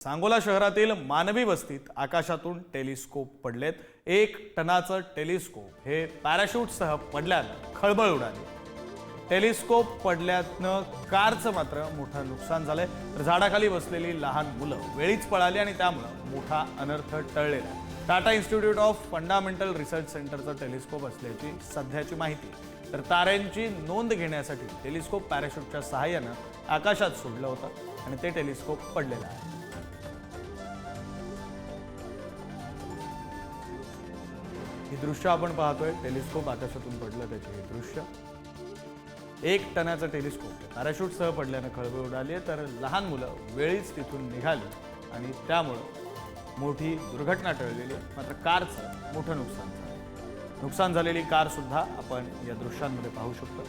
सांगोला शहरातील मानवी वस्तीत आकाशातून टेलिस्कोप पडलेत। 1 टनाचं टेलिस्कोप हे पॅराशूटसह पडल्यानं खळबळ उडाली। टेलिस्कोप पडल्यानं कारचं मात्र मोठं नुकसान झालंय, तर झाडाखाली बसलेली लहान मुलं वेळीच पळाली आणि त्यामुळे मोठा अनर्थ टळलेला आहे। Tata institute of fundamental research सेंटरचं टेलिस्कोप असल्याची सध्याची माहिती, तर ताऱ्यांची नोंद घेण्यासाठी टेलिस्कोप पॅराशूटच्या सहाय्यानं आकाशात सोडलं होतं आणि ते टेलिस्कोप पडलेलं आहे। हे दृश्य आपण पाहतोय, टेलिस्कोप आकाशातून पडलं त्याचे हे दृश्य। 1 टनाचं टेलिस्कोप पॅराशूटसह पडल्यानं खळबळ उडाली आहे, तर लहान मुलं वेळीच तिथून निघाली आणि त्यामुळे मोठी दुर्घटना टळलेली आहे। मात्र कारचं मोठं नुकसान झालं। नुकसान झालेली कार सुद्धा आपण या दृश्यांमध्ये पाहू शकतो।